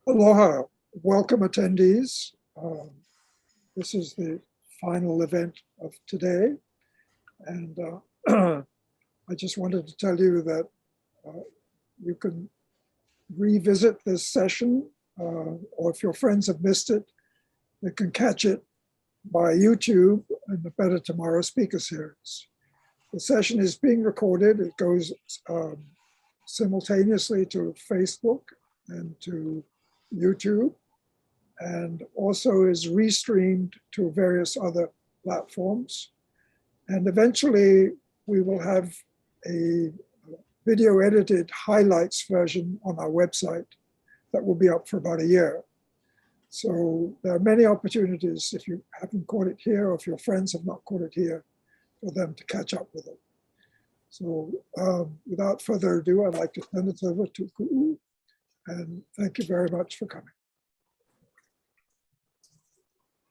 Aloha, welcome attendees. This is the final event of today. And I just wanted to tell you that you can revisit this session, or if your friends have missed it, they can catch it by YouTube in the Better Tomorrow Speaker Series. The session is being recorded. It goes simultaneously to Facebook and to YouTube, and also is restreamed to various other platforms. And eventually we will have a video edited highlights version on our website that will be up for about a year. So there are many opportunities, if you haven't caught it here or if your friends have not caught it here, for them to catch up with it. So without further ado, I'd like to turn it over to Kumu, and thank you very much for coming.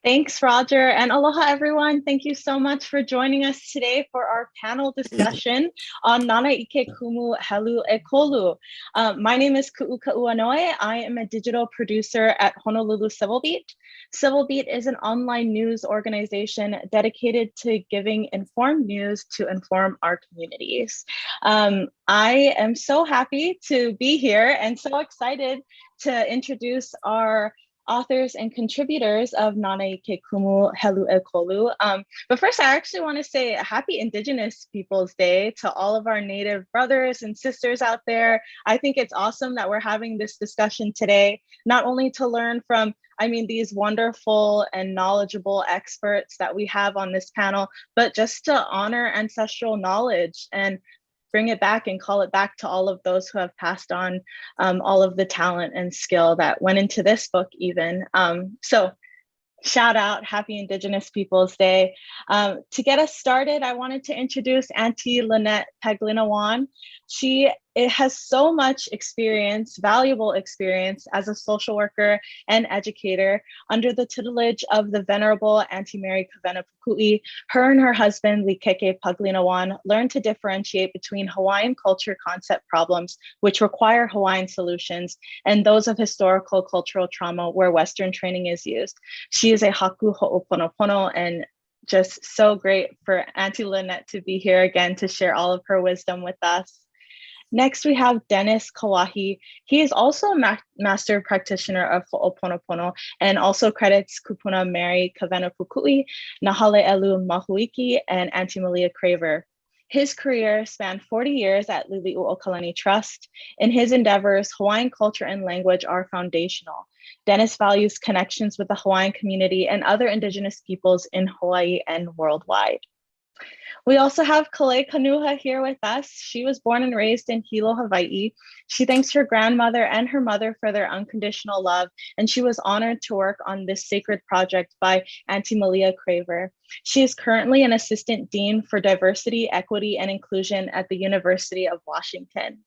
Thanks, Roger, and aloha, everyone. Thank you so much for joining us today for our panel discussion on Nānā Ike Kumu Helu e Kolu. My name is Ku'u Ka'uanoe. I am a digital producer at Honolulu Civil Beat. Civil Beat is an online news organization dedicated to giving informed news to inform our communities. I am so happy to be here and so excited to introduce our authors and contributors of Nānā Ike Kumu Helu e Kolu. But first, I actually want to say happy Indigenous Peoples Day to all of our Native brothers and sisters out there. I think it's awesome that we're having this discussion today, not only to learn from, these wonderful and knowledgeable experts that we have on this panel, but just to honor ancestral knowledge and bring it back and call it back to all of those who have passed on all of the talent and skill that went into this book even. So shout out, happy Indigenous Peoples Day. To get us started, I wanted to introduce Auntie Lynette Paglinawan. She has so much experience, valuable experience as a social worker and educator under the tutelage of the Venerable Auntie Mary Kawena Pukui. Her and her husband, Liliʻuokalani Paglinawan, learned to differentiate between Hawaiian culture concept problems, which require Hawaiian solutions, and those of historical cultural trauma where Western training is used. She is a Haku hoʻoponopono, and just so great for Auntie Lynette to be here again to share all of her wisdom with us. Next, we have Dennis Kauahi. He is also a master practitioner of hoʻoponopono and also credits Kupuna Mary Kawena Pukui, Nahale Elu Mahuiki, and Auntie Malia Craver. His career spanned 40 years at Liliʻuokalani Trust. In his endeavors, Hawaiian culture and language are foundational. Dennis values connections with the Hawaiian community and other Indigenous peoples in Hawaii and worldwide. We also have Kalei Kanuha here with us. She was born and raised in Hilo, Hawaii. She thanks her grandmother and her mother for their unconditional love, and she was honored to work on this sacred project by Auntie Malia Craver. She is currently an assistant dean for diversity, equity, and inclusion at the University of Washington.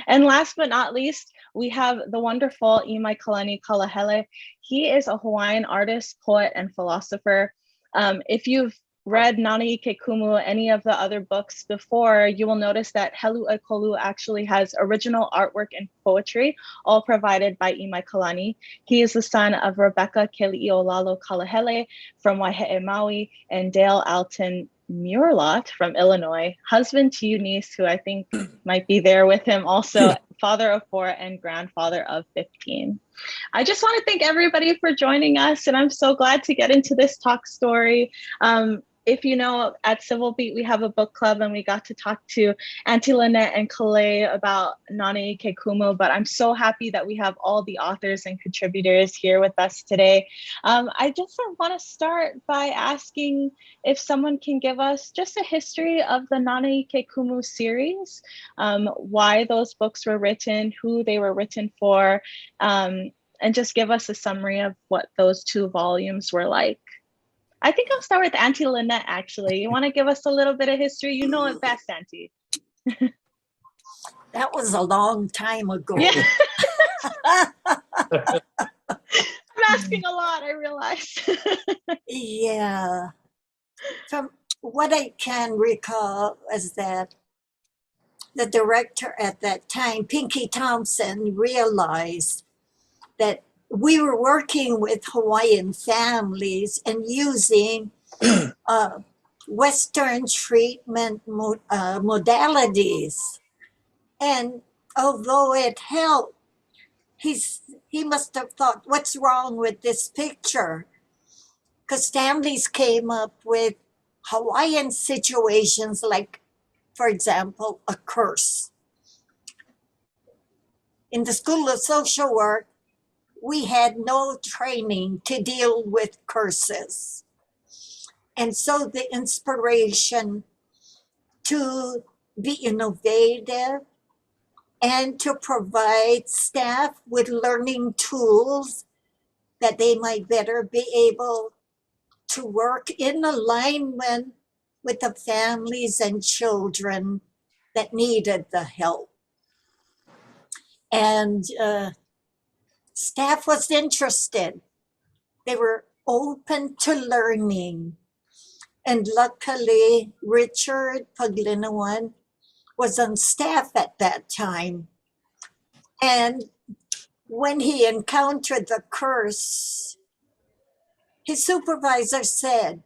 And last but not least, we have the wonderful Imaikalani Kalahele. He is a Hawaiian artist, poet, and philosopher. If you've read Nānā Ike Kumu, any of the other books before, you will notice that Helu e Kolu actually has original artwork and poetry, all provided by Imaikalani. He is the son of Rebecca Liliʻuokalani Kalahele from Waiheʻe, Maui, and Dale Alton Muirlot from Illinois, husband to Eunice, who I think might be there with him also, father of 4 and grandfather of 15. I just want to thank everybody for joining us, and I'm so glad to get into this talk story. If you know, at Civil Beat, we have a book club, and we got to talk to Auntie Lynette and Kalei about Nānā Ike Kumu, but I'm so happy that we have all the authors and contributors here with us today. I just want to start by asking if someone can give us just a history of the Nānā Ike Kumu series, why those books were written, who they were written for, and just give us a summary of what those 2 volumes were like. I think I'll start with Auntie Lynette, actually. You want to give us a little bit of history? You know it best, Auntie. That was a long time ago. Yeah. I'm asking a lot, I realize. Yeah. From what I can recall is that the director at that time, Pinky Thompson, realized that we were working with Hawaiian families and using Western treatment modalities. And although it helped, he must have thought, what's wrong with this picture? Because families came up with Hawaiian situations like, for example, a curse. In the School of Social Work, we had no training to deal with curses. And so the inspiration to be innovative and to provide staff with learning tools that they might better be able to work in alignment with the families and children that needed the help. And staff was interested. They were open to learning. And luckily, Richard Paglinawan was on staff at that time. And when he encountered the curse, his supervisor said,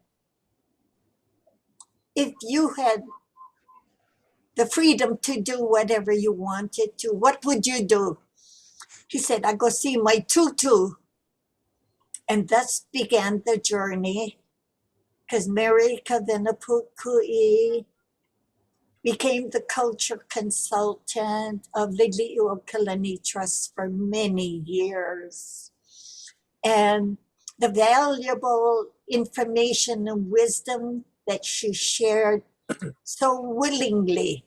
if you had the freedom to do whatever you wanted to, what would you do? He said, I go see my tutu. And thus began the journey, because Mary Kavenapukui became the culture consultant of Liliʻuokalani Trust for many years. And the valuable information and wisdom that she shared so willingly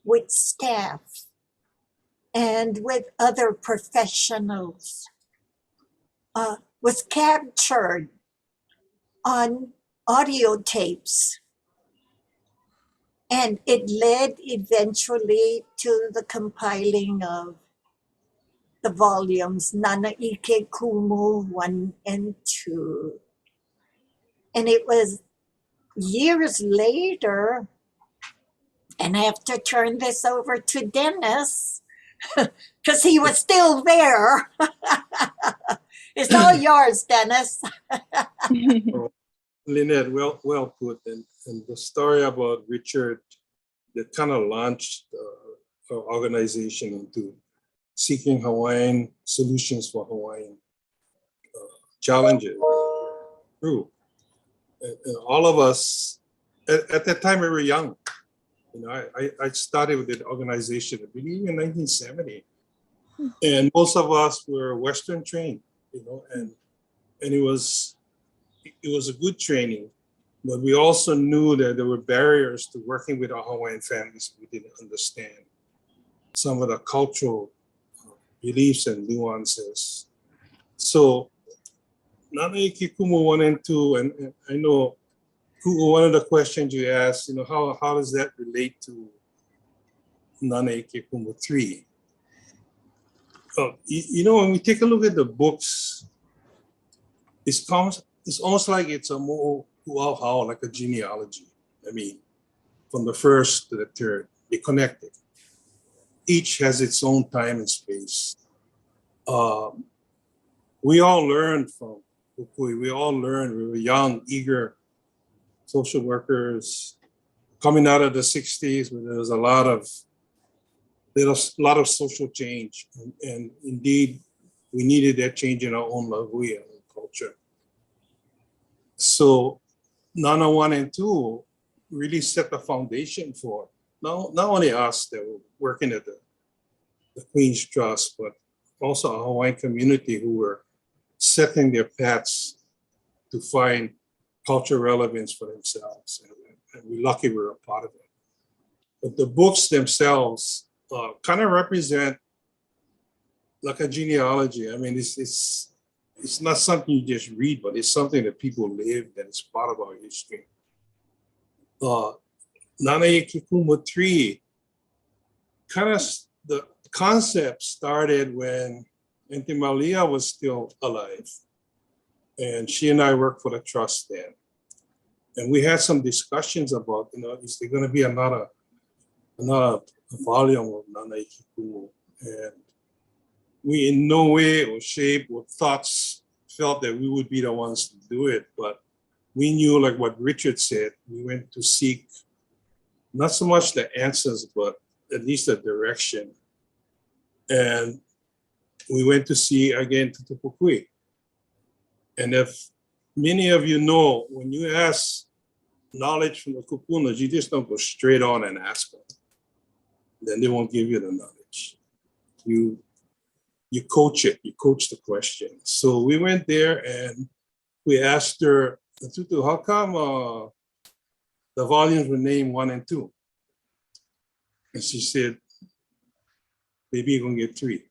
with staff and with other professionals was captured on audio tapes. And it led eventually to the compiling of the volumes Nānā Kumu 1 and 2. And it was years later, and I have to turn this over to Dennis, because he was still there. It's all yours, Dennis. Lynette, well put. And the story about Richard that kind of launched our organization into seeking Hawaiian solutions for Hawaiian challenges. True. And all of us, at that time we were young. You know, I started with the organization, I believe in 1970. And most of us were Western trained, you know, and it was a good training, but we also knew that there were barriers to working with our Hawaiian families. We didn't understand some of the cultural beliefs and nuances. So Nānā Kumu 1 and 2, and I know one of the questions you asked, you know, how does that relate to Nānā Kumu 3? You know, when we take a look at the books, it's almost like it's a more like a genealogy. I mean, from the first to the third, they're connected. Each has its own time and space. We all learned from Hukui. We all learned. We were young, eager social workers coming out of the 60s, where there was a lot of social change, and indeed, we needed that change in our own Loea culture. So Nānā 1 and 2 really set the foundation for not only us that were working at the Queen's Trust, but also a Hawaiian community who were setting their paths to find cultural relevance for themselves. And we're lucky we're a part of it. But the books themselves kind of represent like a genealogy. I mean, it's not something you just read, but it's something that people live, that is part of our history. Nānā Kumu 3, kind of the concept started when Auntie Malia was still alive. And she and I worked for the trust then. And we had some discussions about, you know, is there going to be another volume of Nānā Kumu? And we in no way or shape or thoughts felt that we would be the ones to do it, but we knew, like what Richard said, we went to seek not so much the answers, but at least the direction. And we went to see again Tutupukui. And if many of you know, when you ask knowledge from the kupunas, you just don't go straight on and ask them. Then they won't give you the knowledge. You coach it, you coach the question. So we went there and we asked her, Tutu, how come the volumes were named 1 and 2? And she said, maybe you're gonna get 3.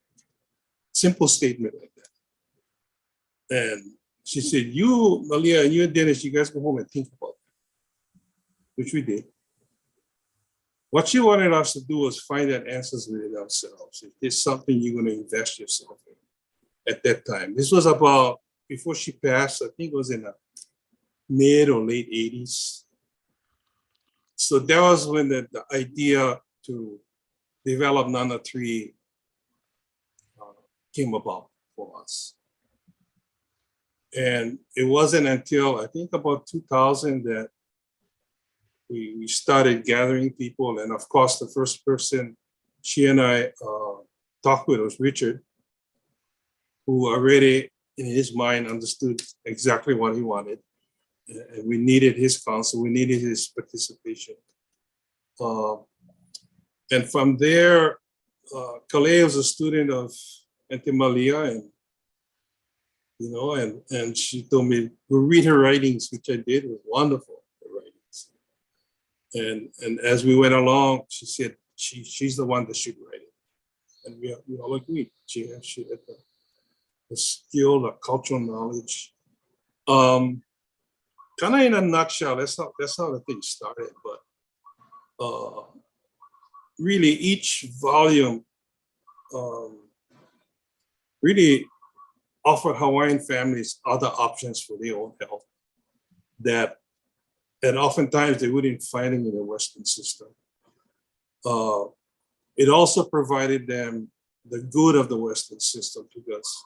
Simple statement like that. And she said, you, Malia, and you and Dennis, you guys go home and think about it, which we did. What she wanted us to do was find that answers within ourselves. If there's something you're gonna invest yourself in at that time. This was about, before she passed, I think it was in the mid or late 80s. So that was when the idea to develop Nānā 3 came about for us. And it wasn't until I think about 2000 that we started gathering people. And of course, the first person she and I talked with was Richard, who already in his mind understood exactly what he wanted. And we needed his counsel, we needed his participation. And from there, Kalei was a student of Auntie Malia, and you know, and she told me to read her writings, which I did. It was wonderful, her writings. And as we went along, she said she's the one that should write it, and we all agreed. She had the skill, the cultural knowledge. Kind of in a nutshell, that's how the thing started. But really, each volume really offered Hawaiian families other options for their own health that oftentimes they wouldn't find in the Western system. It also provided them the good of the Western system, because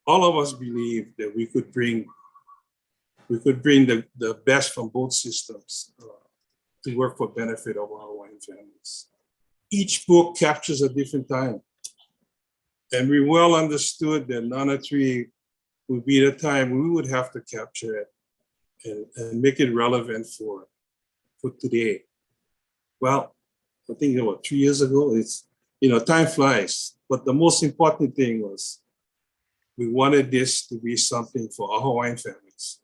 all of us believe that we could bring the best from both systems to work for benefit of our Hawaiian families. Each book captures a different time. And we well understood that Nānā 3 would be the time we would have to capture it and make it relevant for today. Well, I think about 3 years ago, time flies. But the most important thing was we wanted this to be something for our Hawaiian families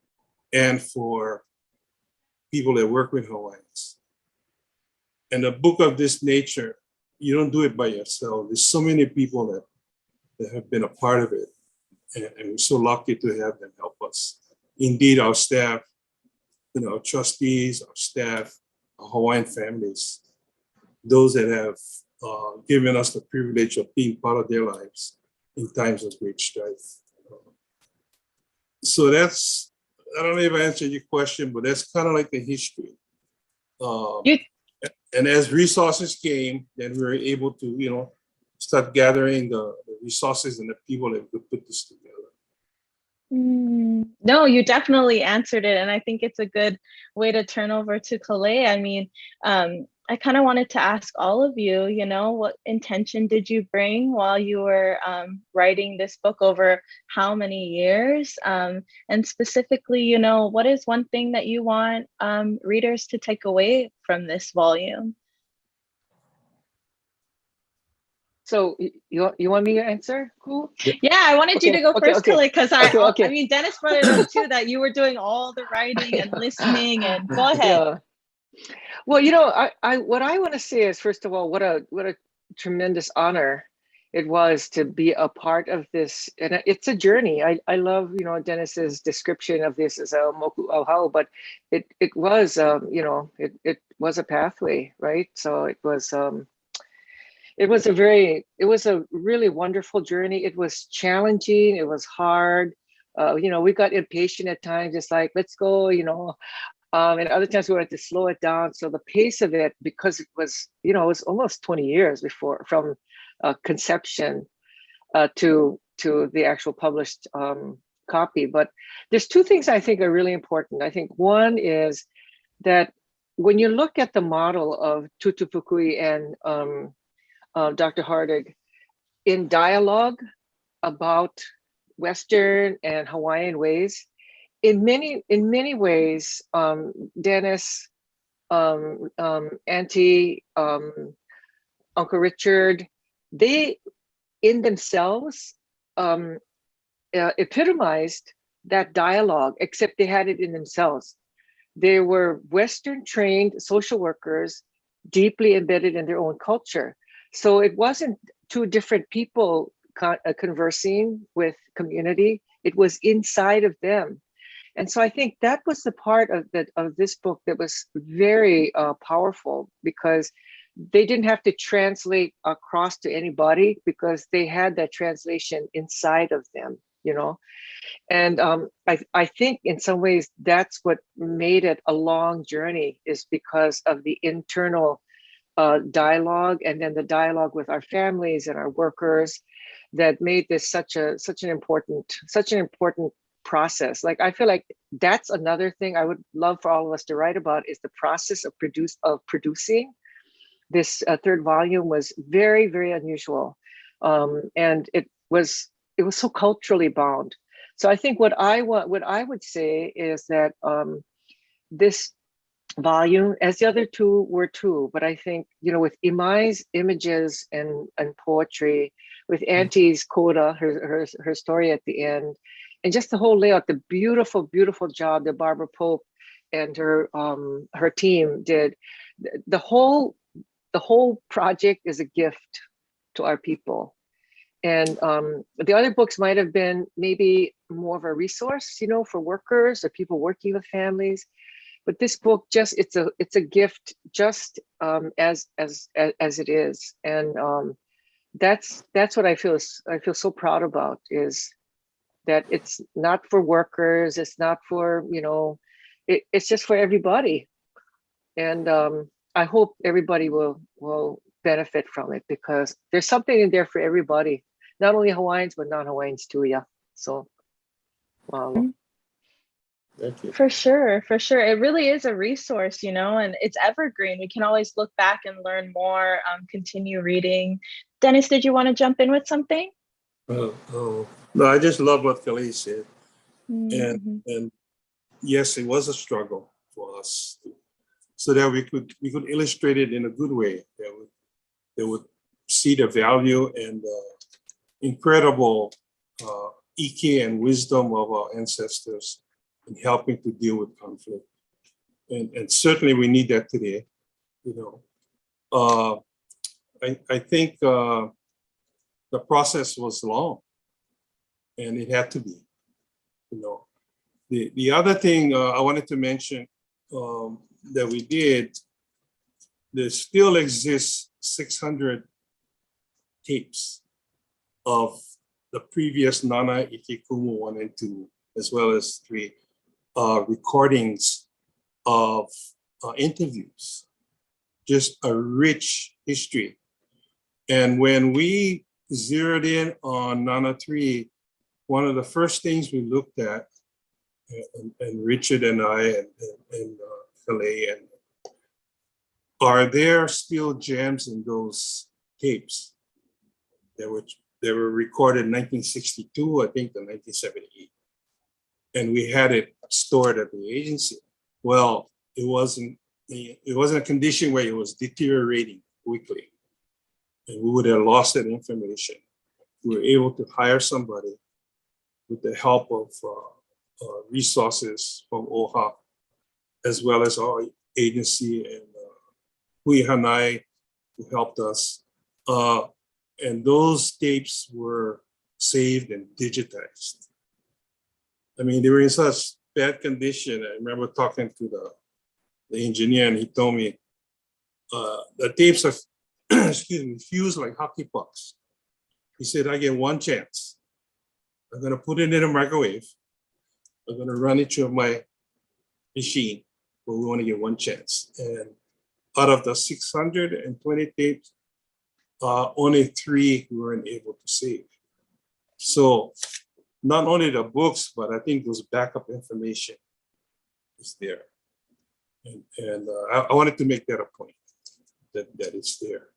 and for people that work with Hawaiians. And a book of this nature, you don't do it by yourself. There's so many people that have been a part of it. And we're so lucky to have them help us. Indeed, our staff, our trustees, our staff, our Hawaiian families, those that have given us the privilege of being part of their lives in times of great strife. So that's, I don't know if I answered your question, but that's kind of like the history. And as resources came, then we were able to, start gathering the resources and the people that could put this together. No, you definitely answered it. And I think it's a good way to turn over to Kalei. I mean, I kind of wanted to ask all of you, what intention did you bring while you were writing this book over how many years? And specifically, what is one thing that you want readers to take away from this volume? So you want me to answer? Cool. Yeah, I wanted you to go first, Kalei, because I mean, Dennis brought it up too, that you were doing all the writing and listening, and go ahead. Yeah. Well, what I want to say is, first of all, what a tremendous honor it was to be a part of this, and it's a journey. I love Dennis's description of this as a moku auhau, but it was it was a pathway, right? So it was a really wonderful journey. It was challenging. It was hard. We got impatient at times, just like, let's go, and other times we wanted to slow it down. So the pace of it, because it was, it was almost 20 years from conception. to the actual published copy. But there's two things I think are really important. I think one is that when you look at the model of Tutu Pukui and Dr. Hardig in dialogue about Western and Hawaiian ways, in many ways, Dennis, Auntie, Uncle Richard, they in themselves epitomized that dialogue, except they had it in themselves. They were Western trained social workers, deeply embedded in their own culture. So it wasn't two different people conversing with community, it was inside of them. And so I think that was the part of this book that was very powerful, because they didn't have to translate across to anybody, because they had that translation inside of them, you know. And I think in some ways that's what made it a long journey, is because of the internal dialogue, and then the dialogue with our families and our workers, that made this such an important process. Like, I feel like that's another thing I would love for all of us to write about, is the process of producing. This third volume was very, very unusual, and it was so culturally bound. So I think what I would say is that this volume, as the other two were too, but I think, you know, with Imai's images and poetry, with Auntie's coda, her story at the end, and just the whole layout, the beautiful job that Barbara Pope and her team did, the whole project is a gift to our people. And the other books might have been maybe more of a resource, you know, for workers or people working with families. But this book, just it's a gift, just as it is. And that's what I feel so proud about, is that it's not for workers, it's not for, you know, it's just for everybody. And I hope everybody will benefit from it, because there's something in there for everybody, not only Hawaiians, but non-Hawaiians too, yeah. So, wow. Thank you. For sure. It really is a resource, you know, and it's evergreen. We can always look back and learn more, continue reading. Dennis, did you want to jump in with something? No, I just love what Kalei said. Mm-hmm. And yes, it was a struggle for us, so that we could illustrate it in a good way. They would see the value and incredible ike and wisdom of our ancestors in helping to deal with conflict. And certainly we need that today, you know. I think the process was long, and it had to be, you know. The other thing I wanted to mention that we did, there still exists 600 tapes of the previous Nānā Kumu 1 and 2, as well as 3 recordings of interviews, just a rich history. And when we zeroed in on Nānā 3, one of the first things we looked at, and Richard and I and Kalei, and are there still gems in those tapes that were recorded in 1962, I think, to 1978, and we had it stored at the agency. Well, it wasn't a condition where it was deteriorating quickly, and we would have lost that information. We were able to hire somebody with the help of resources from OHA, as well as our agency, and Hui Hanai, who helped us. And those tapes were saved and digitized. I mean, they were in such bad condition. I remember talking to the engineer, and he told me the tapes are, excuse me, fused like hockey pucks. He said, I get one chance. I'm gonna put it in a microwave. I'm gonna run it through my machine, but we only get one chance. And out of the 620 tapes, only 3 we weren't able to save. So not only the books, but I think those backup information is there. And I wanted to make that a point, that it's there.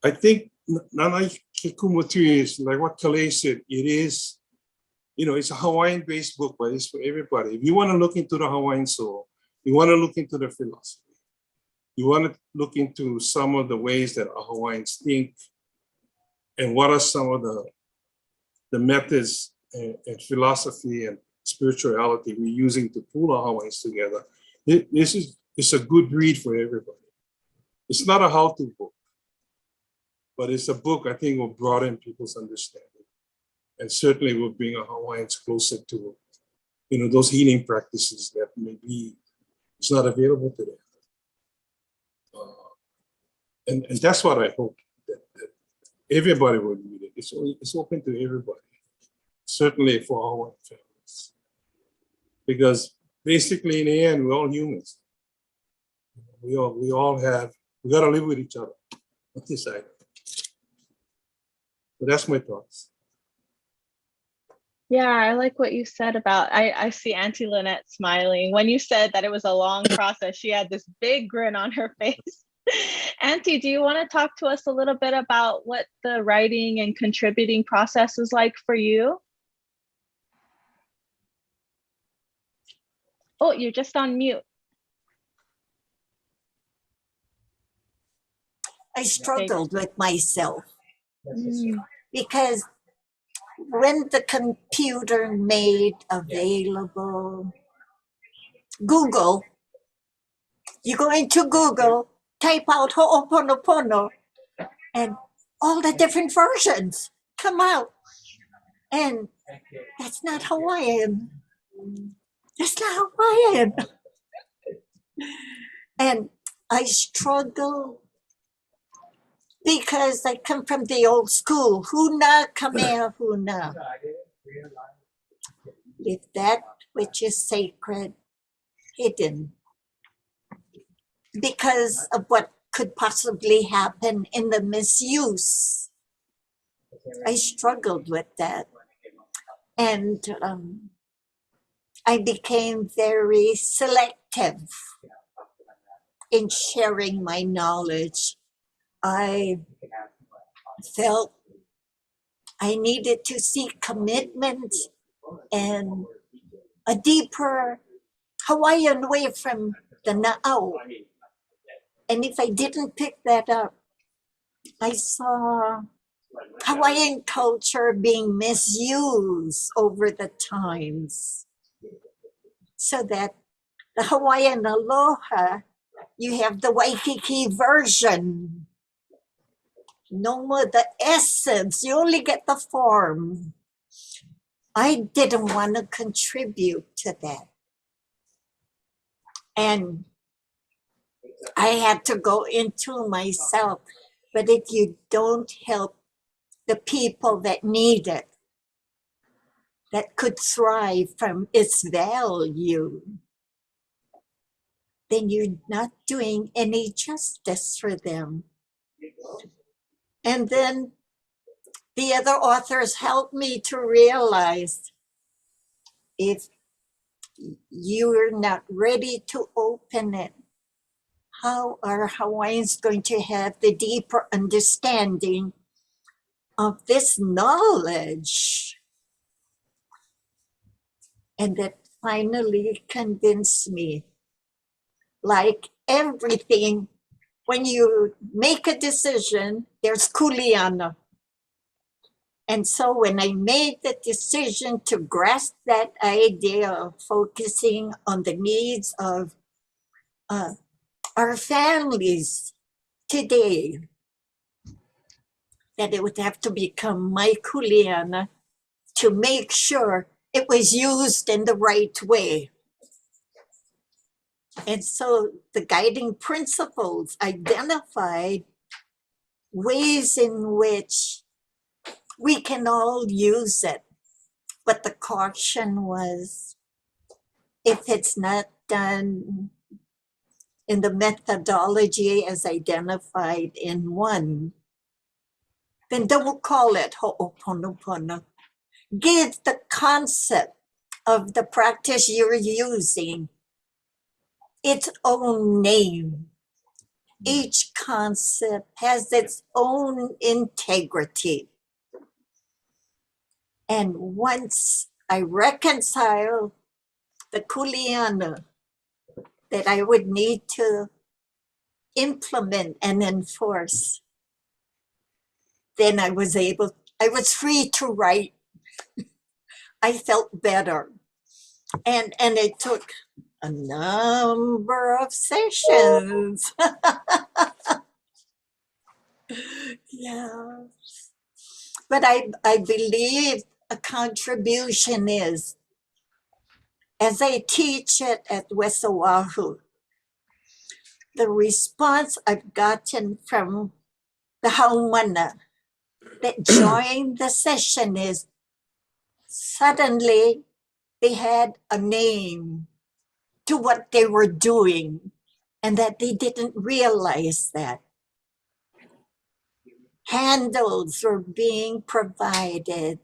I think Nānā Kumu is like what Kalei said, it is, it's a Hawaiian-based book, but it's for everybody. If you want to look into the Hawaiian soul, you want to look into the philosophy, you want to look into some of the ways that our Hawaiians think, and what are some of the methods and philosophy and spirituality we're using to pull our Hawaiians together. It's a good read for everybody. It's not a how-to book, but it's a book I think will broaden people's understanding, and certainly will bring our Hawaiians closer to, those healing practices that maybe it's not available to them. And that's what I hope, that everybody will read it. It's open to everybody, certainly for our Hawaiian families, because basically in the end we're all humans. We gotta live with each other on this side. So that's my thoughts. Yeah, I like what you said about, I see Auntie Lynette smiling. When you said that it was a long process, she had this big grin on her face. Auntie, do you want to talk to us a little bit about what the writing and contributing process is like for you? Oh, you're just on mute. I struggled with myself because when the computer made available Google, you go into Google, type out hoʻoponopono, and all the different versions come out. And that's not Hawaiian. That's not Hawaiian. And I struggle because I come from the old school. Huna kamea huna. If that which is sacred, hidden. Because of what could possibly happen in the misuse. I struggled with that. And I became very selective in sharing my knowledge. I felt I needed to seek commitment and a deeper Hawaiian way from the na'au. And if I didn't pick that up, I saw Hawaiian culture being misused over the times. So that the Hawaiian aloha, you have the Waikiki version. No more the essence, you only get the form. I didn't want to contribute to that. And I had to go into myself. But if you don't help the people that need it, that could thrive from its value, then you're not doing any justice for them. And then the other authors helped me to realize if you're not ready to open it, how are Hawaiians going to have the deeper understanding of this knowledge? And that finally convinced me, like everything, when you make a decision, there's kuleana. And so when I made the decision to grasp that idea of focusing on the needs of our families today, that it would have to become my kuleana to make sure it was used in the right way. And so the guiding principles identified ways in which we can all use it. But the caution was, if it's not done in the methodology as identified in one, then don't call it ho'oponopono. Give the concept of the practice you're using its own name. Each concept has its own integrity. And once I reconcile the kuleana that I would need to implement and enforce, then I was free to write. I felt better. And it took a number of sessions. Yeah. But I believe a contribution is, as I teach it at West Oahu, the response I've gotten from the haumana that joined the session is suddenly they had a name to what they were doing and that they didn't realize that. Handles were being provided,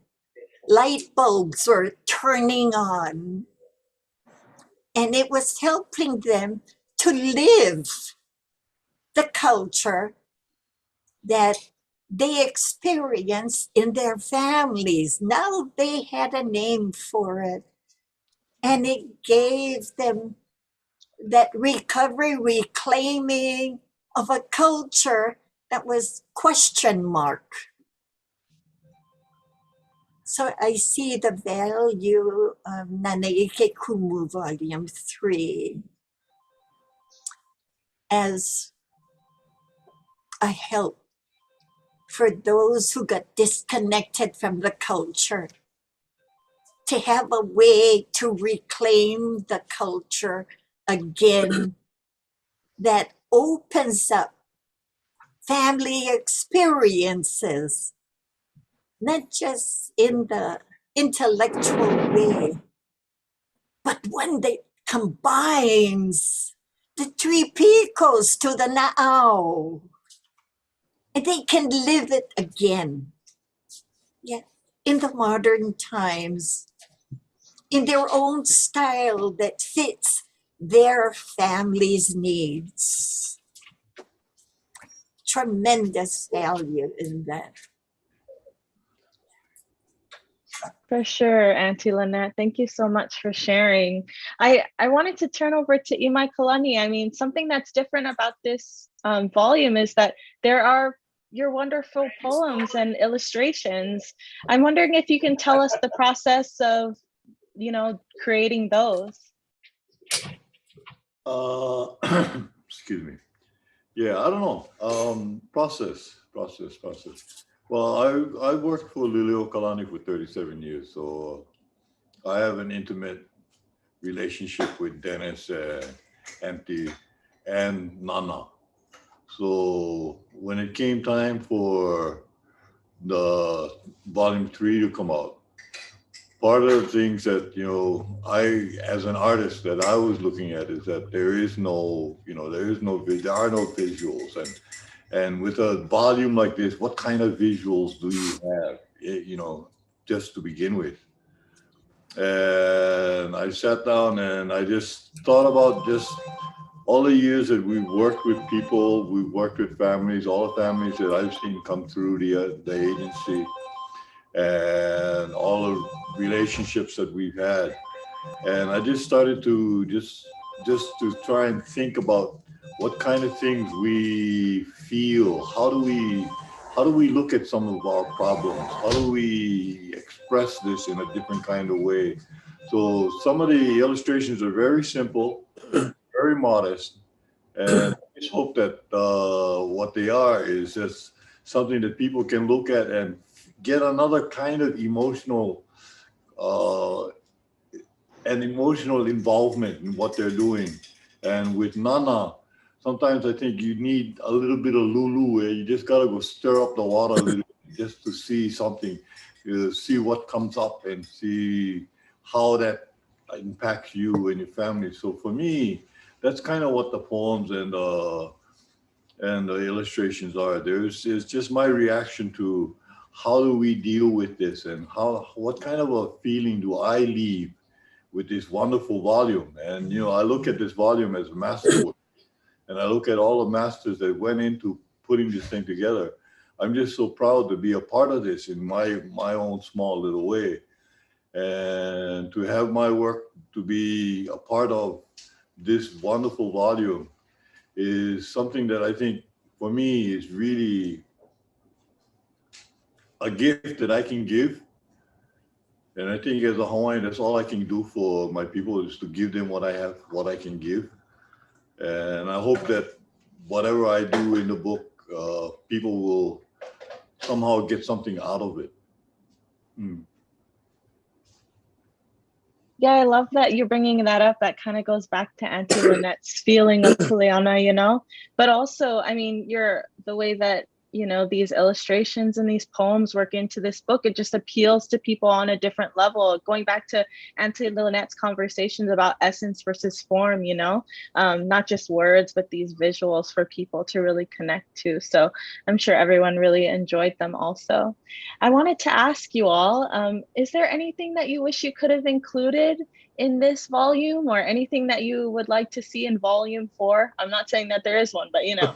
light bulbs were turning on, and it was helping them to live the culture that they experienced in their families. Now they had a name for it, and it gave them that recovery, reclaiming of a culture that was question mark. So I see the value of Nānā Kumu Volume 3 as a help for those who got disconnected from the culture, to have a way to reclaim the culture again that opens up family experiences, not just in the intellectual way, but one that combines the three picos to the na'au. And they can live it again. Yeah, in the modern times, in their own style that fits their family's needs. Tremendous value in that. For sure, Auntie Lynette. Thank you so much for sharing. I wanted to turn over to Imaikalani. I mean, something that's different about this volume is that there are your wonderful poems and illustrations. I'm wondering if you can tell us the process of, creating those. Excuse me. Yeah, I don't know. Process. Well, I worked for Liliʻuokalani for 37 years, so I have an intimate relationship with Dennis, Empty, and Nānā. So when it came time for the volume 3 to come out, part of the things that, I, as an artist, that I was looking at is that there are no visuals. And with a volume like this, what kind of visuals do you have, just to begin with? And I sat down and I just thought about just all the years that we've worked with people, we've worked with families, all the families that I've seen come through the agency, and all the relationships that we've had. And I just started to just to try and think about what kind of things we feel. How do we look at some of our problems? How do we express this in a different kind of way? So some of the illustrations are very simple, very modest, and I just hope that what they are is just something that people can look at and get another kind of emotional involvement in what they're doing. And with Nānā, sometimes I think you need a little bit of Lulu, where you just gotta go stir up the water a little bit just to see something, see what comes up and see how that impacts you and your family. So for me, that's kind of what the poems and and the illustrations are. It's just my reaction to how do we deal with this, and what kind of a feeling do I leave with this wonderful volume. And, you know, I look at this volume as masterwork, and I look at all the masters that went into putting this thing together. I'm just so proud to be a part of this in my own small little way. And to have my work to be a part of this wonderful volume is something that I think for me is really a gift that I can give. And I think as a Hawaiian, that's all I can do for my people, is to give them what I have, what I can give. And I hope that whatever I do in the book, people will somehow get something out of it. Yeah, I love that you're bringing that up. That kind of goes back to Auntie Lynette's feeling of kuleana, you know, but also, I mean, the way that, you know, these illustrations and these poems work into this book, it just appeals to people on a different level. Going back to Auntie Lynette's conversations about essence versus form, you know, not just words, but these visuals for people to really connect to. So I'm sure everyone really enjoyed them also. I wanted to ask you all, is there anything that you wish you could have included in this volume, or anything that you would like to see in volume 4? I'm not saying that there is one, but you know.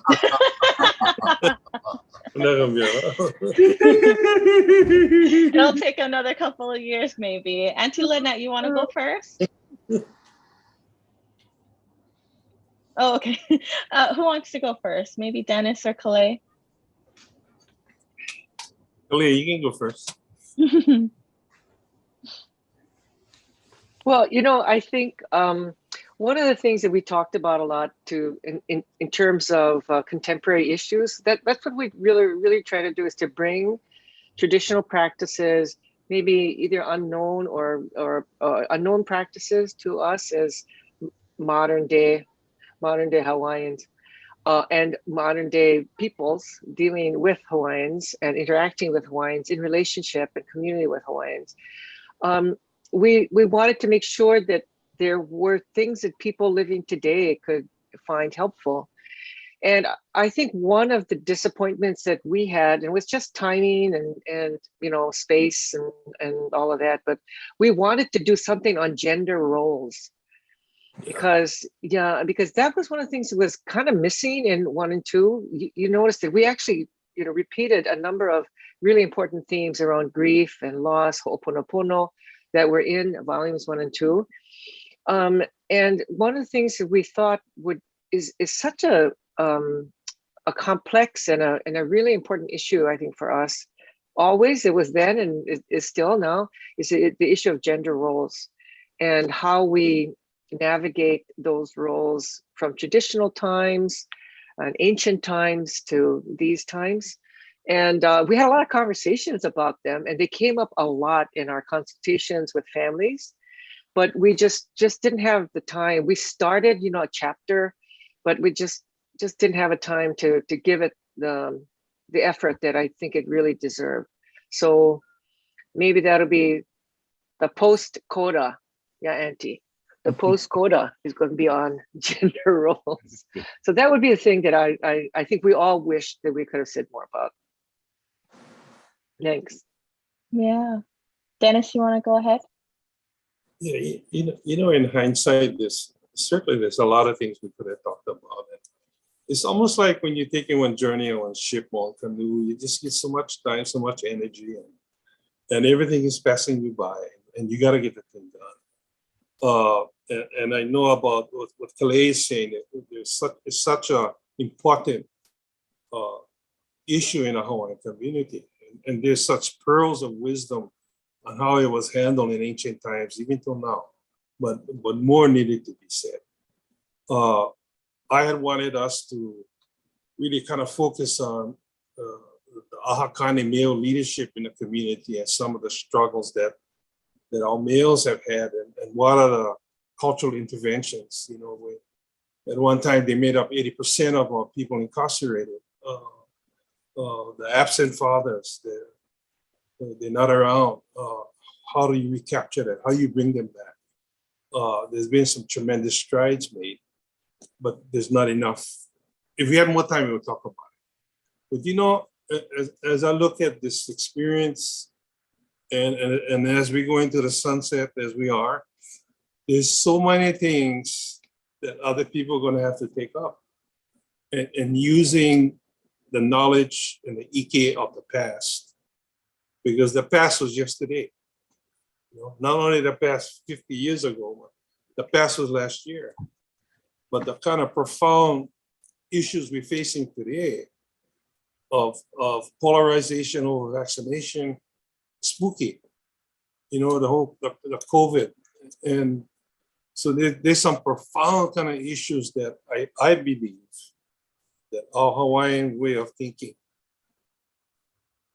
It'll take another couple of years, maybe. Auntie Lynette, you want to go first? Oh, okay. Who wants to go first? Maybe Dennis or Kalei? Kalei, you can go first. Well, you know, I think one of the things that we talked about a lot too, in terms of contemporary issues, that's what we really try to do, is to bring traditional practices, maybe either unknown or unknown practices to us as modern day Hawaiians, and modern day peoples dealing with Hawaiians and interacting with Hawaiians in relationship and community with Hawaiians. We wanted to make sure that there were things that people living today could find helpful. And I think one of the disappointments that we had, and it was just timing and you know, space and all of that, but we wanted to do something on gender roles, because that was one of the things that was kind of missing in 1 and 2. You noticed that we actually, you know, repeated a number of really important themes around grief and loss, ho'oponopono, that were in volumes 1 and 2. And one of the things that we thought is such a complex and a really important issue, I think, for us. Always, it was then and it is still now, is the issue of gender roles and how we navigate those roles from traditional times and ancient times to these times. And we had a lot of conversations about them, and they came up a lot in our consultations with families, but we just didn't have the time. We started, you know, a chapter, but we just didn't have a time to give it the effort that I think it really deserved. So maybe that'll be the post-coda, yeah, Auntie. The post-coda is going to be on gender roles. So that would be a thing that I think we all wish that we could have said more about. Thanks. Yeah. Dennis, you want to go ahead? Yeah, you know, in hindsight, there's a lot of things we could have talked about. It's almost like when you're taking one journey on one ship or canoe, you just get so much time, so much energy, and everything is passing you by, and you got to get the thing done. And I know about what Kalei is saying. It's such an important issue in a Hawaiian community, and there's such pearls of wisdom on how it was handled in ancient times, even till now. But more needed to be said. I had wanted us to really kind of focus on the Ahakane male leadership in the community and some of the struggles that our males have had, and what are the cultural interventions. You know, at one time they made up 80% of our people incarcerated. The absent fathers, they're not around. How do you recapture that? How do you bring them back? There's been some tremendous strides made, but there's not enough if we had more time, we'll talk about it. But you know, as I look at this experience, and as we go into the sunset, as we are, there's so many things that other people are going to have to take up, and using the knowledge and the ike of the past, because the past was yesterday. You know, not only the past 50 years ago, but the past was last year. But the kind of profound issues we're facing today of polarization over vaccination, spooky. You know, the COVID. And so there's some profound kind of issues that I believe that our Hawaiian way of thinking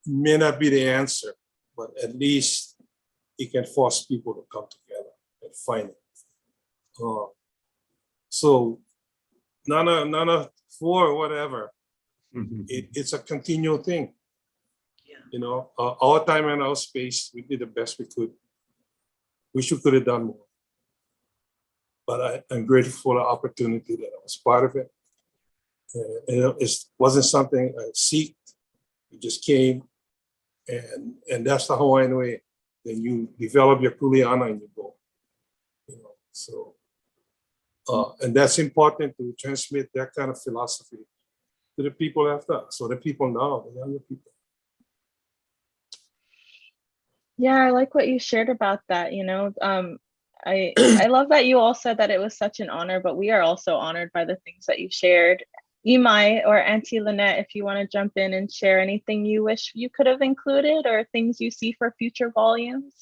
may not be the answer, but at least it can force people to come together and find it. So Nānā for whatever, it's a continual thing. Yeah. You know, our time and our space, we did the best we could. Wish we could have done more. But I'm grateful for the opportunity that I was part of it. And it wasn't something I seeked. It just came, and that's the Hawaiian way. Then you develop your kuleana and you go. You know, so and that's important to transmit that kind of philosophy to the people after us, so the people now, the younger people. Yeah, I like what you shared about that. You know, I love that you all said that it was such an honor, but we are also honored by the things that you shared. Imai or Auntie Lynette, if you want to jump in and share anything you wish you could have included or things you see for future volumes.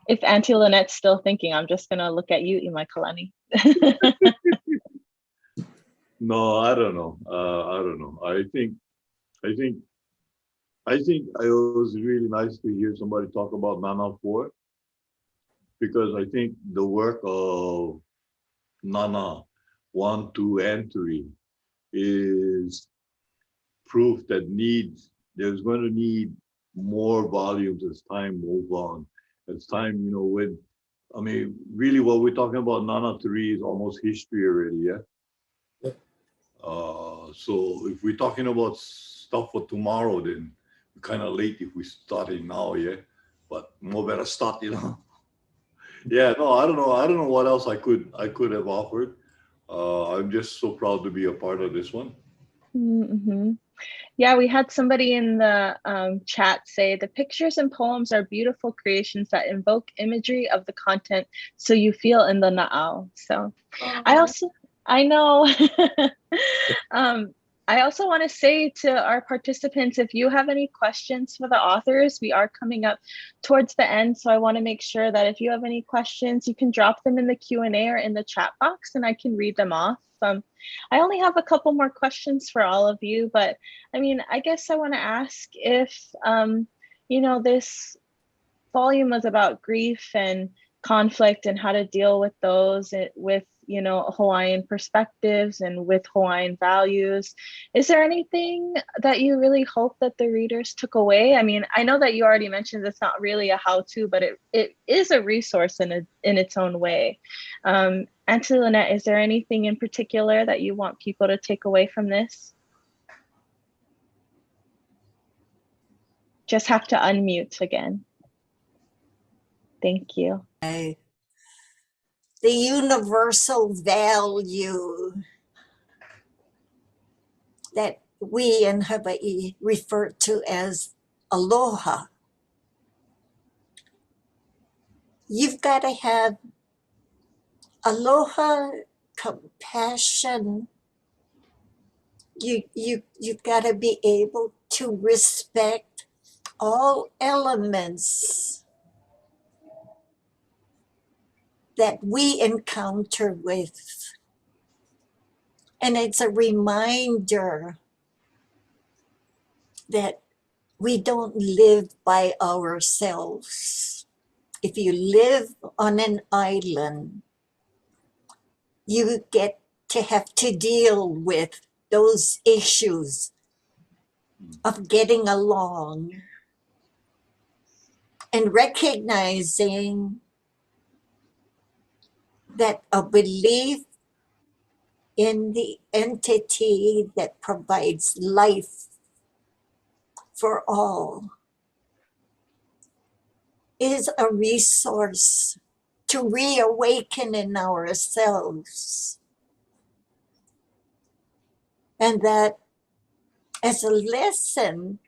If Auntie Lynette's still thinking, I'm just gonna look at you, Imaikalani. No, I don't know. I don't know. I think it was really nice to hear somebody talk about Nānā 4, because I think the work of Nānā 1, 2, and 3 is proof that there's going to need more volumes as time moves on. As time, you know, really what we're talking about Nānā 3 is almost history already, yeah? So if we're talking about stuff for tomorrow, then we're kind of late if we start it now, yeah? But more better start, you know? Yeah, no, I don't know what else I could have offered. I'm just so proud to be a part of this one. Mm-hmm. Yeah, we had somebody in the chat say the pictures and poems are beautiful creations that invoke imagery of the content, so you feel in the na'au. So I know. I also want to say to our participants, if you have any questions for the authors, we are coming up towards the end. So I want to make sure that if you have any questions, you can drop them in the Q&A or in the chat box and I can read them off. I only have a couple more questions for all of you, but I mean, I guess I want to ask if, you know, this volume was about grief and conflict and how to deal with those with, you know, Hawaiian perspectives and with Hawaiian values. Is there anything that you really hope that the readers took away? I mean, I know that you already mentioned it's not really a how-to, but it is a resource in its own way. Auntie Lynette, is there anything in particular that you want people to take away from this? Just have to unmute again. Thank you. The universal value that we in Hawaii refer to as aloha. You've got to have aloha, compassion. You've got to be able to respect all elements that we encounter with. And it's a reminder that we don't live by ourselves. If you live on an island, you get to have to deal with those issues of getting along and recognizing that a belief in the entity that provides life for all is a resource to reawaken in ourselves. And that as a lesson,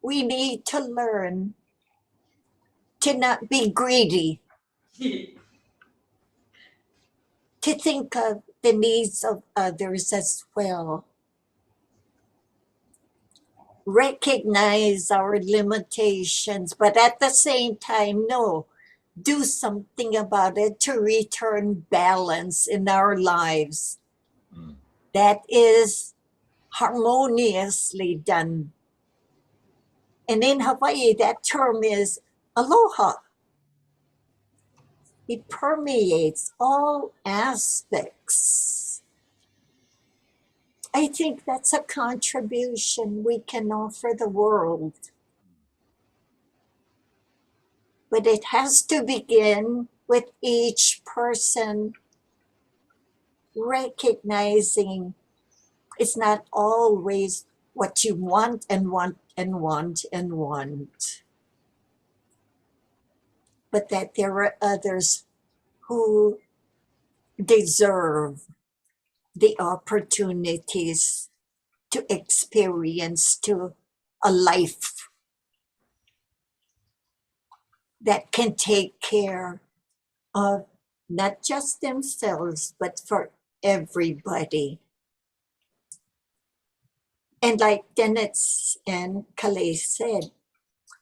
we need to learn to not be greedy, to think of the needs of others as well. Recognize our limitations, but at the same time, do something about it to return balance in our lives. That is harmoniously done. And in Hawaii, that term is aloha. It permeates all aspects. I think that's a contribution we can offer the world. But it has to begin with each person recognizing it's not always what you want and want and want and want, but that there are others who deserve the opportunities to experience to a life that can take care of not just themselves, but for everybody. And like Dennis and Kalei said,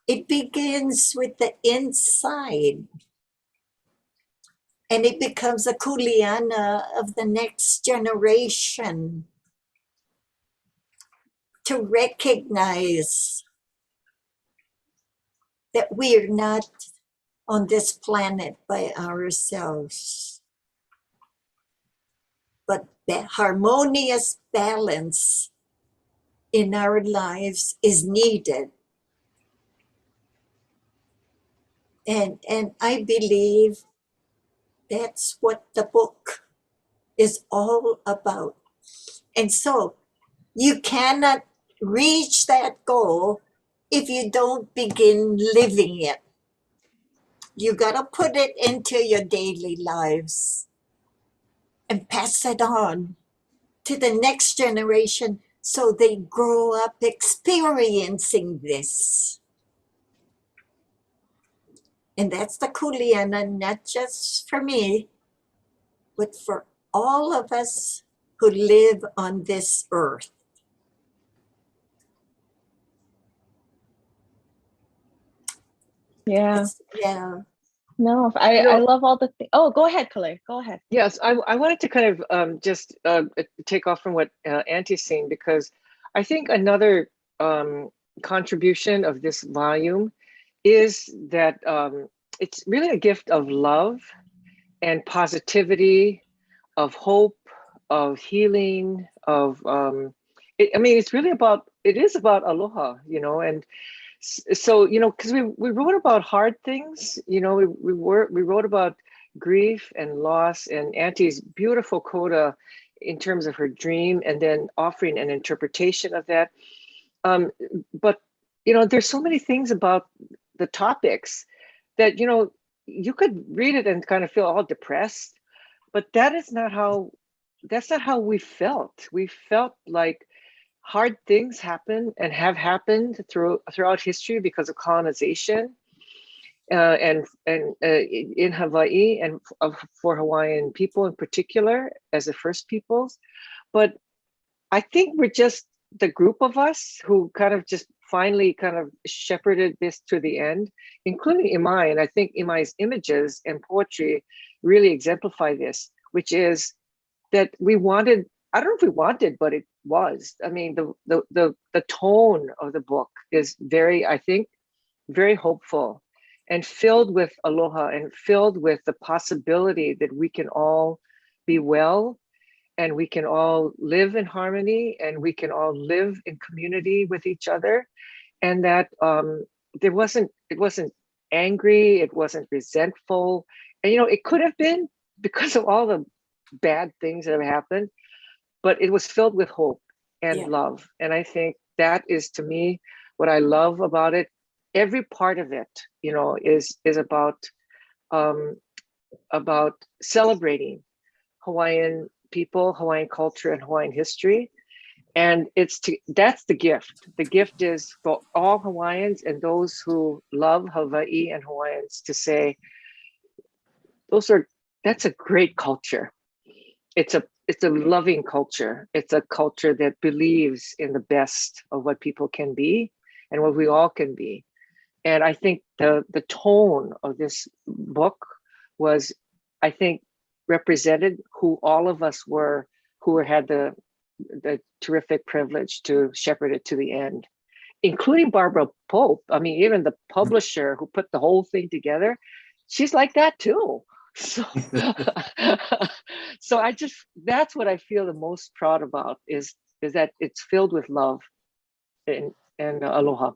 it begins with the inside. And it becomes a kuleana of the next generation to recognize that we're not on this planet by ourselves, but the harmonious balance in our lives is needed. And I believe that's what the book is all about. And so you cannot reach that goal if you don't begin living it. You got to put it into your daily lives and pass it on to the next generation so they grow up experiencing this. And that's the kuleana, not just for me, but for all of us who live on this earth. Yeah. Yeah. No, I love all the things. Oh, go ahead, Kalei. Go ahead. Yes, I wanted to kind of just take off from what Auntie's saying, because I think another contribution of this volume is that it's really a gift of love and positivity, of hope, of healing, of I mean, it's really about, it is about aloha, you know, and so, you know, because we wrote about hard things, you know, we wrote about grief and loss, and Auntie's beautiful coda in terms of her dream, and then offering an interpretation of that. But, you know, there's so many things about the topics that, you know, you could read it and kind of feel all depressed, but that's not how we felt. We felt like hard things happen and have happened throughout history because of colonization, and in Hawaii, and for Hawaiian people in particular as the first peoples. But I think we're just the group of us who kind of just finally kind of shepherded this to the end, including Imai. And I think Imai's images and poetry really exemplify this, which is that we wanted, I don't know if we wanted, but it was. I mean, the tone of the book is very, I think, very hopeful and filled with aloha and filled with the possibility that we can all be well, and we can all live in harmony, and we can all live in community with each other. And that it wasn't angry, it wasn't resentful. And, you know, it could have been because of all the bad things that have happened, but it was filled with hope and Yeah. love. And I think that is, to me, what I love about it. Every part of it, you know, is about celebrating Hawaiian people, Hawaiian culture, and Hawaiian history. And that's the gift. The gift is for all Hawaiians and those who love Hawaii and Hawaiians to say, that's a great culture. It's a loving culture. It's a culture that believes in the best of what people can be and what we all can be. And I think the tone of this book was, I think, represented who all of us were, who had the terrific privilege to shepherd it to the end, including Barbara Pope. I mean, even the publisher who put the whole thing together, she's like that too. So, so that's what I feel the most proud about is that it's filled with love and aloha.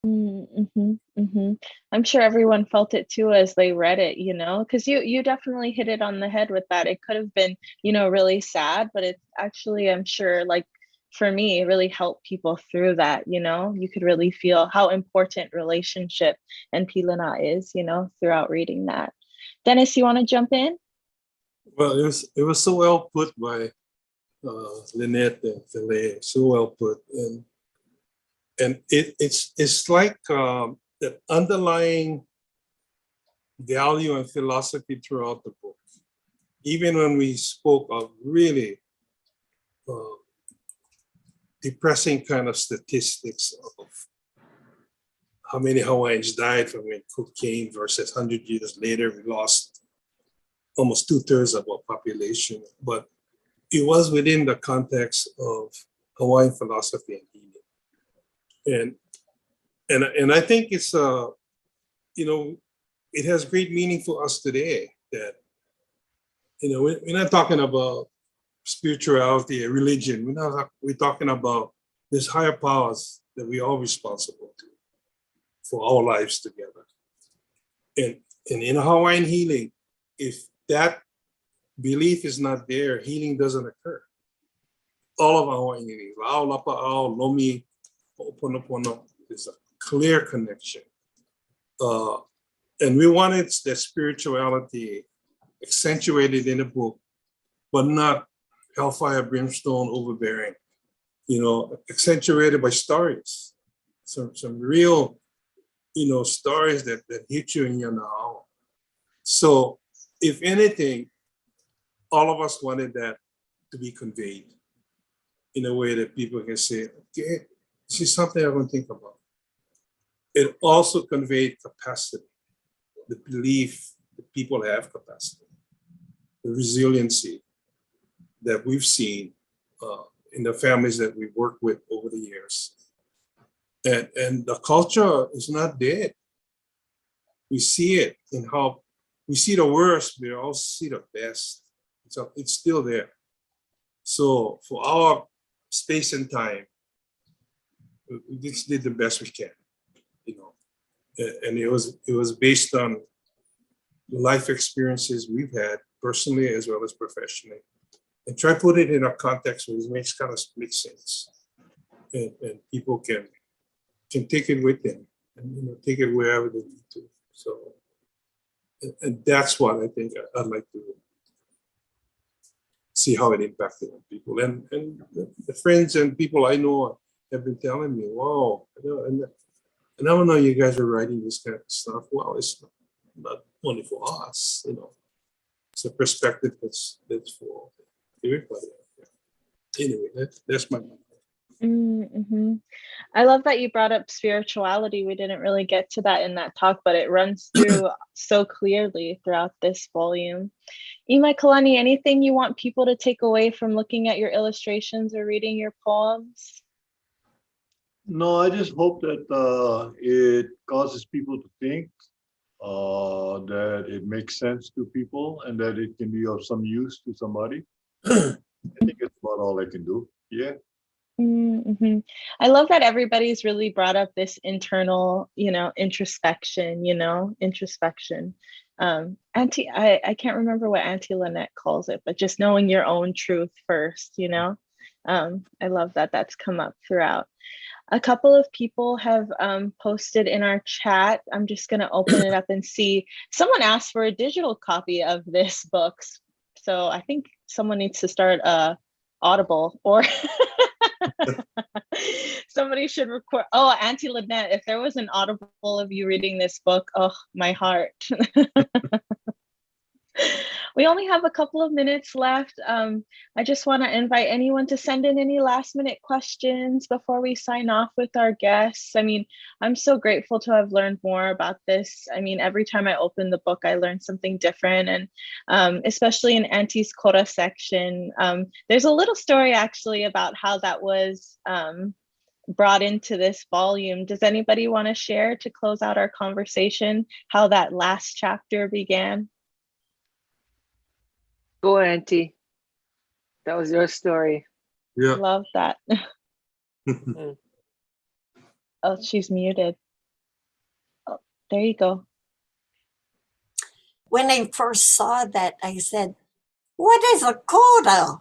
I'm sure everyone felt it too as they read it, you know, because you definitely hit it on the head with that. It could have been, you know, really sad, but it's actually, I'm sure, like for me, it really helped people through that, you know. You could really feel how important relationship and pilana is, you know, throughout reading that. Dennis, you want to jump in? Well, it was so well put by Lynette and Kalei, so well put, and it's like the underlying value and philosophy throughout the book. Even when we spoke of really depressing kind of statistics of how many Hawaiians died from cocaine versus 100 years later, we lost almost 2/3 of our population. But it was within the context of Hawaiian philosophy and healing. And I think it's you know, it has great meaning for us today that, you know, we're not talking about spirituality and religion. We're talking about this higher powers that we're all responsible to for our lives together. And in Hawaiian healing, if that belief is not there, healing doesn't occur. All of Hawaiian healing, Ao Lapa Ao, Lomi, Ho'oponopono, is a clear connection. And we wanted that spirituality accentuated in the book, but not hellfire, brimstone, overbearing, you know, accentuated by stories. Some real, you know, stories that hit you in your now. So if anything, all of us wanted that to be conveyed in a way that people can say, okay, this is something I want to think about. It also conveyed capacity, the belief that people have capacity, the resiliency that we've seen in the families that we've worked with over the years. And the culture is not dead. We see it in how we see the worst, we also see the best. So it's still there. So for our space and time, we just did the best we can, you know. And it was based on life experiences we've had personally as well as professionally, and try to put it in a context where it makes sense, and people can take it with them and, you know, take it wherever they need to. So, and that's what I think I'd like to see how it impacted on people, and the friends and people I know have been telling me, wow, you know, and I don't know, you guys are writing this kind of stuff. Well, it's not only for us, you know. It's a perspective that's for everybody. Anyway, that's my mind. I love that you brought up spirituality. We didn't really get to that in that talk, but it runs through so clearly throughout this volume. Imaikalani, anything you want people to take away from looking at your illustrations or reading your poems? No, I just hope that it causes people to think, that it makes sense to people, and that it can be of some use to somebody. I think that's about all I can do. Yeah. I love that everybody's really brought up this internal, you know, introspection, Auntie, I can't remember what Auntie Lynette calls it, but just knowing your own truth first, you know. I love that that's come up throughout. A couple of people have posted in our chat. I'm just going to open it up and see. Someone asked for a digital copy of this book. So I think someone needs to start Audible, or somebody should record. Oh, Auntie Lynette, if there was an Audible of you reading this book, oh, my heart. We only have a couple of minutes left. I just want to invite anyone to send in any last minute questions before we sign off with our guests. I mean, I'm so grateful to have learned more about this. I mean, every time I open the book, I learn something different. And especially in Auntie's Kora section, there's a little story actually about how that was brought into this volume. Does anybody want to share to close out our conversation, how that last chapter began? Go, Auntie. That was your story. Yeah. Love that. Oh, she's muted. Oh, there you go. When I first saw that, I said, "What is a coda?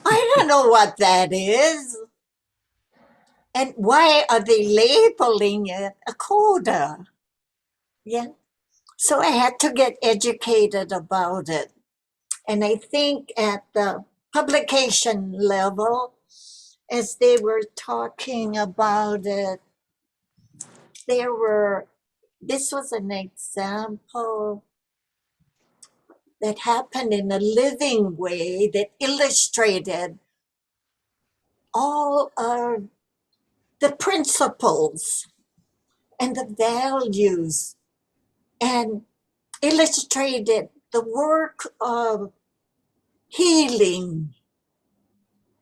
I don't know what that is. And why are they labeling it a coda?" Yeah. So I had to get educated about it. And I think at the publication level, as they were talking about it, this was an example that happened in a living way that illustrated all of the principles and the values, and illustrated the work of healing,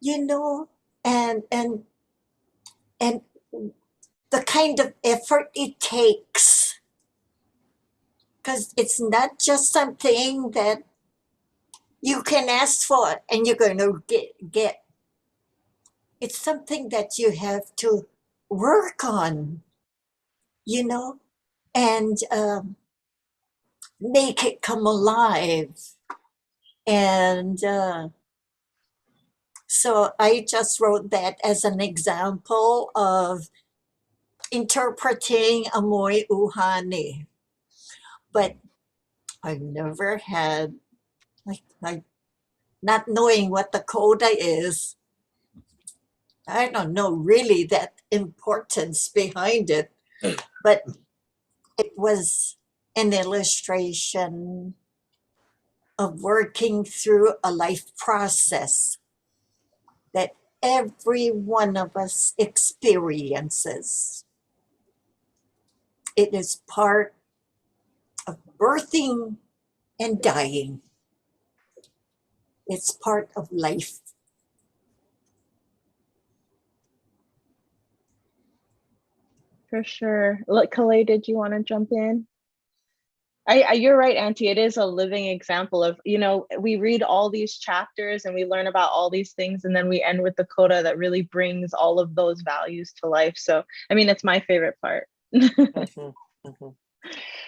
you know, and the kind of effort it takes, because it's not just something that you can ask for and you're going to get. It's something that you have to work on, you know, and make it come alive. And so I just wrote that as an example of interpreting a moe uhane. But I've never had, like not knowing what the coda is, I don't know really that importance behind it, but it was an illustration of working through a life process that every one of us experiences. It is part of birthing and dying. It's part of life. For sure. Look, Kalei, did you want to jump in? You're right, Auntie. It is a living example of, you know, we read all these chapters and we learn about all these things, and then we end with the coda that really brings all of those values to life. So, I mean, it's my favorite part.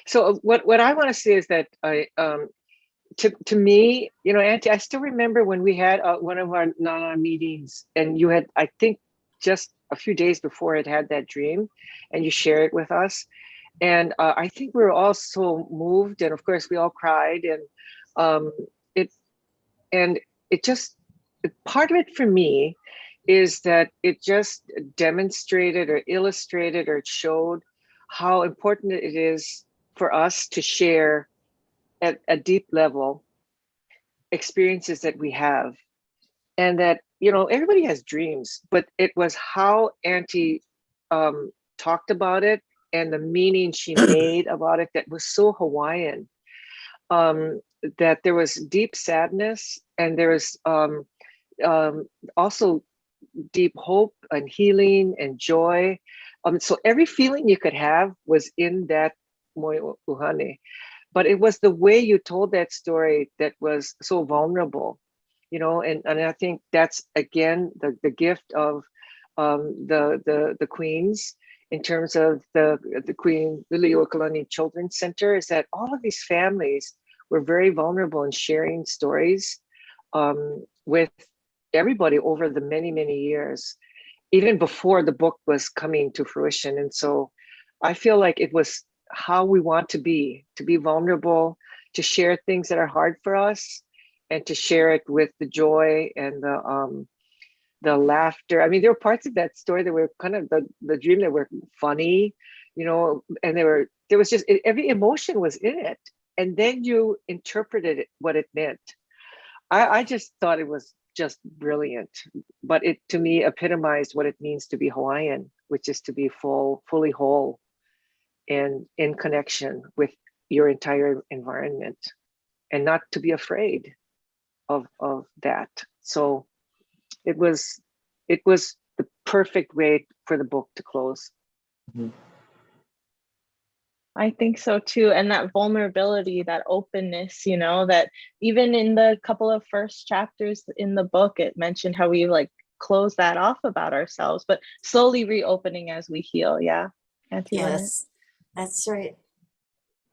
So what I want to say is that to me, you know, Auntie, I still remember when we had one of our Nānā meetings, and you had, I think, just a few days before it had that dream, and you shared it with us. And I think we were all so moved, and of course we all cried, and it just, part of it for me is that it just demonstrated or illustrated or showed how important it is for us to share at a deep level experiences that we have, and that, you know, everybody has dreams, but it was how Auntie talked about it and the meaning she made about it that was so Hawaiian, that there was deep sadness, and there was also deep hope and healing and joy. So every feeling you could have was in that moe uhane. But it was the way you told that story that was so vulnerable, you know, and I think that's, again, the gift of the queens, in terms of the Queen Liliʻuokalani Children's Center is that all of these families were very vulnerable in sharing stories with everybody over the many, many years, even before the book was coming to fruition. And so I feel like it was how we want to be vulnerable, to share things that are hard for us, and to share it with the joy and the laughter. I mean, there were parts of that story that were kind of the dream that were funny, you know, and there was just every emotion was in it. And then you interpreted it, what it meant. I just thought it was just brilliant, but it to me epitomized what it means to be Hawaiian, which is to be fully whole and in connection with your entire environment, and not to be afraid of that. So it was the perfect way for the book to close. Mhm. I think so too. And that vulnerability, that openness, you know, that even in the couple of first chapters in the book, it mentioned how we like close that off about ourselves, but slowly reopening as we heal. Yeah. Auntie Lynette. Yes, that's right.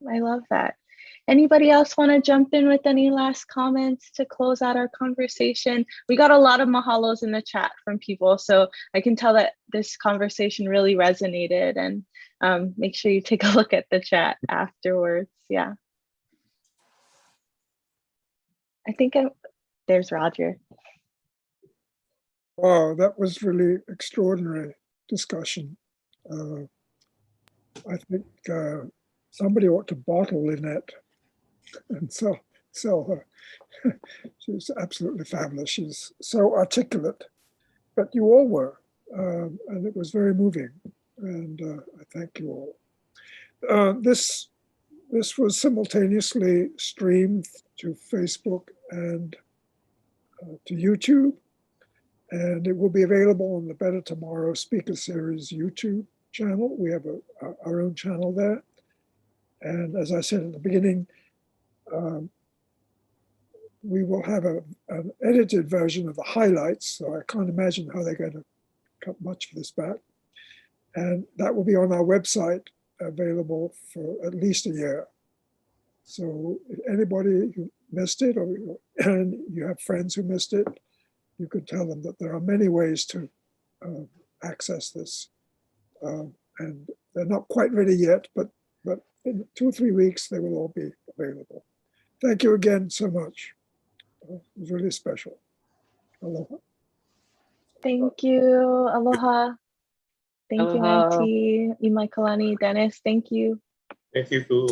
I love that. Anybody else want to jump in with any last comments to close out our conversation? We got a lot of mahalos in the chat from people, so I can tell that this conversation really resonated, and make sure you take a look at the chat afterwards. Yeah. I think there's Roger. Wow, that was really extraordinary discussion. I think somebody ought to bottle Lynette and sell her. She's absolutely fabulous. She's so articulate, but you all were, and it was very moving. And I thank you all. This was simultaneously streamed to Facebook and to YouTube, and it will be available on the Better Tomorrow Speaker Series YouTube channel. We have our own channel there. And as I said at the beginning, we will have an edited version of the highlights, so I can't imagine how they're going to cut much of this back. And that will be on our website, available for at least a year. So if anybody who missed it, or and you have friends who missed it, you could tell them that there are many ways to access this. And they're not quite ready yet, but in 2 or 3 weeks, they will all be available. Thank you again so much. It was really special. Aloha. Thank you. Aloha. Thank you, Aloha. Auntie Imaikalani. Dennis, thank you. Thank you, Kumu.